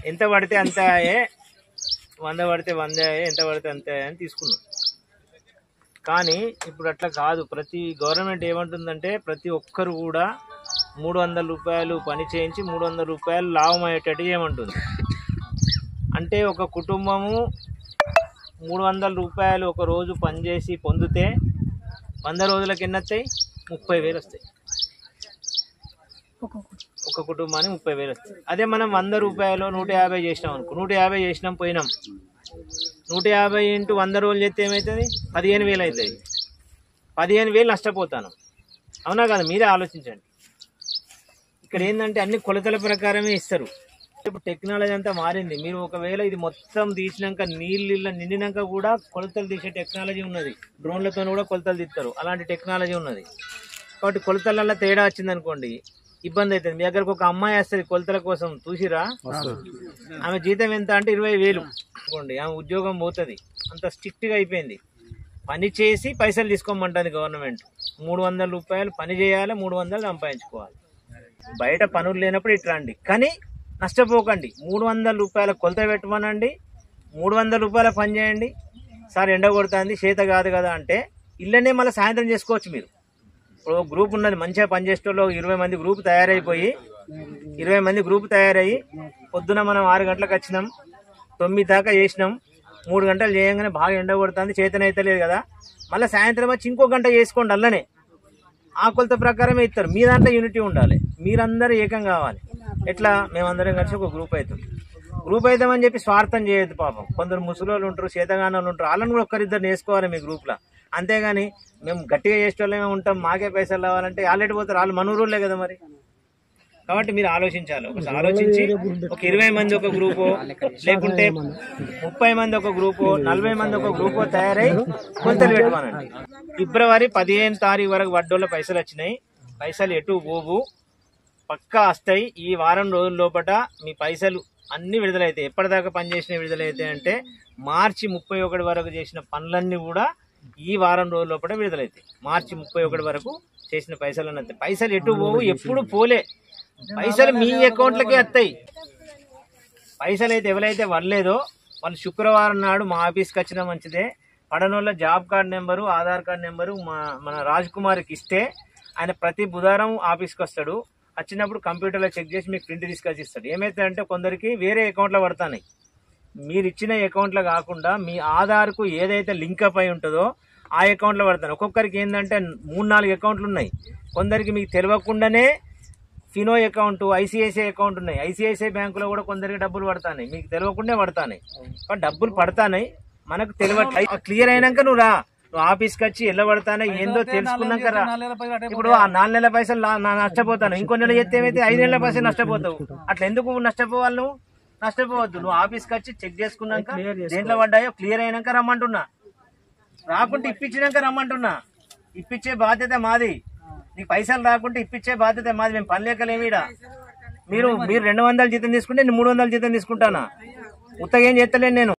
ఎంత పడితే అంత 100 పడితే 100 ఎంత పడితే అంతే అని తీసుకున్నాం. కానీ ఇప్పుడు అట్లా కాదు. ప్రతి గవర్నమెంట్ ఏమంటుందంటే ప్రతి ఒక్కరు కూడా 300 రూపాయలు పని చేయించి 300 రూపాయలు లాభం అయ్యేటట్టు చేయమంటుంది. అంటే ఒక కుటుంబము 300 రూపాయలు ఒక రోజు పనిచేసి పొందితే 100 రోజులకు ఎన్ని వస్తాయి? 30,000 వస్తాయి. ఒక కుటుంబానికి 30,000 వస్తాయి. అదే మనం 100 రూపాయలు 150 చేసినాం అనుకో, 150 చేసినాం పోయినాం, 150 ఇంటూ 100 రోజులు చేస్తే ఏమవుతుంది? 15,000 అవుతుంది. 15,000 నష్టపోతాను. అవునా కదా? మీరే ఆలోచించండి. ఇక్కడ ఏంటంటే అన్ని కొలతల ప్రకారమే ఇస్తారు. ఇప్పుడు టెక్నాలజీ అంతా మారింది. మీరు ఒకవేళ ఇది మొత్తం తీసినాక నీళ్ళు నిండినాక కూడా కొలతలు తీసే టెక్నాలజీ ఉన్నది. డ్రోన్లతో కూడా కొలతలు తీస్తారు. అలాంటి టెక్నాలజీ ఉన్నది. కాబట్టి కొలతలలో తేడా వచ్చింది అనుకోండి ఇబ్బంది అవుతుంది. మీ దగ్గరకు ఒక అమ్మాయి వస్తుంది కొలతల కోసం, చూసిరా? ఆమె జీతం ఎంత అంటే 20,000 అనుకోండి. ఆమె ఉద్యోగం పోతుంది. అంత స్ట్రిక్ట్గా అయిపోయింది. పని చేసి పైసలు తీసుకోమంటుంది గవర్నమెంట్. 300 రూపాయలు పని చేయాలి, 300 సంపాదించుకోవాలి. బయట పనులు లేనప్పుడు ఇట్లాండి. కానీ నష్టపోకండి. 300 రూపాయల కొలత పెట్టమనండి, 300 రూపాయల పని చేయండి. సార్ ఎండ కొడుతుంది, చేత కాదు కదా అంటే ఇళ్ళనే మళ్ళీ సాయంత్రం చేసుకోవచ్చు. మీరు ఇప్పుడు గ్రూప్ ఉన్నది, మంచిగా పనిచేసేటోళ్ళు 20 మంది గ్రూప్ తయారైపోయి 20 మంది గ్రూప్ తయారయ్యి పొద్దున మనం 6 గంటలకు వచ్చినాం, 9 దాకా చేసినాం. 3 గంటలు చేయగానే బాగా ఎండ కొడుతుంది, చేతనైతే లేదు కదా, మళ్ళీ సాయంత్రం వచ్చి ఇంకో గంట చేసుకోండి. అల్లనే ఆ కొలత ప్రకారమే ఇస్తారు. మీ దాంట్లో యూనిటీ ఉండాలి, మీరందరూ ఏకం కావాలి. ఎట్లా? మేమందరం కలిసి ఒక గ్రూప్ అవుతాం. గ్రూప్ అవుతామని చెప్పి స్వార్థం చేయొద్దు. పాపం కొందరు ముసలోళ్ళు ఉంటారు, చేతగానోళ్ళు ఉంటారు, వాళ్ళని కూడా ఒక్కరిద్దరు నేర్చుకోవాలి మీ గ్రూప్లో. అంతేగాని మేము గట్టిగా చేసేటోళ్ళమే ఉంటాం, మాకే పైసలు రావాలంటే ఆల్రెడీ పోతారు. వాళ్ళు మనూరులే కదా మరి. కాబట్టి మీరు ఆలోచించాలి. ఒకసారి ఆలోచించి ఒక 20 మంది ఒక గ్రూపో, లేకుంటే 30 మంది ఒక గ్రూపో, 40 మంది ఒక గ్రూపో తయారై కొలతలు పెట్టమనండి. ఫిబ్రవరి 15 తారీఖు వరకు వడ్డోళ్ళ పైసలు వచ్చినాయి. పైసలు ఎటు పోవు, పక్కా వస్తాయి. ఈ వారం రోజుల లోపల మీ పైసలు అన్ని విడుదలవుతాయి. ఎప్పటిదాకా పనిచేసిన విడుదలవుతాయి అంటే మార్చి 31 వరకు చేసిన పనులన్నీ కూడా ఈ వారం రోజుల లోపల విడుదలవుతాయి. మార్చి 31 వరకు చేసిన పైసలు అన్నీ. పైసలు ఎటు పోవు, ఎప్పుడు పోలే. పైసలు మీ అకౌంట్లకే వస్తాయి. పైసలు అయితే ఎవరైతే వల్లేదో వాళ్ళు శుక్రవారం నాడు మా ఆఫీస్కి వచ్చినా మంచిదే. పడనోళ్ళ job card number, Aadhaar card number మన రాజ్ కుమార్కి ఇస్తే ఆయన ప్రతి బుధవారం ఆఫీస్కి వస్తాడు. వచ్చినప్పుడు కంప్యూటర్లో చెక్ చేసి మీకు ప్రింట్ తీసుకొచ్చి ఇస్తాడు. ఏమవుతుందంటే కొందరికి వేరే అకౌంట్లో పడతాయి. మీరు ఇచ్చిన అకౌంట్లో కాకుండా మీ ఆధార్కు ఏదైతే లింకప్ అయి ఉంటుందో ఆ అకౌంట్లో పడతాను. ఒక్కొక్కరికి ఏంటంటే 3-4 అకౌంట్లు ఉన్నాయి. కొందరికి మీకు తెలియకుండానే ఫినో అకౌంట్, ఐసిఐసిఐ అకౌంట్ ఉన్నాయి. ఐసిఐసిఐ బ్యాంకులో కూడా కొందరికి డబ్బులు పడతాయి, మీకు తెలియకుండా పడతాయి. డబ్బులు పడతాయి, మనకు తెలియట్లే. క్లియర్ అయినాక నువ్వు రా, నువ్వు ఆఫీస్కి వచ్చి ఎలా పడతానో ఏందో తెలుసుకున్నాక రా. ఇప్పుడు ఆ 4 నెలల పైసలు నష్టపోతాను, ఇంకో నెల చేస్తే ఏమైతే 5 నెలల పైసలు నష్టపోతావు. అట్లా ఎందుకు నష్టపోవాలి? నువ్వు నష్టపోవద్దు. నువ్వు ఆఫీస్కి వచ్చి చెక్ చేసుకున్నాక దేంట్లో పడ్డాయో క్లియర్ అయినాక రమ్మంటున్నా. రాకుంటే ఇప్పించినాక రమ్మంటున్నా. ఇప్పించే బాధ్యత మాది. నీకు పైసలు రాకుంటే ఇప్పించే బాధ్యత మాది. మేము పని లేకలేమిడ. మీరు 200 జీతం తీసుకుంటే నేను 300 జీతం తీసుకుంటానా? ఉత్తగా ఏం చేస్తలేను నేను.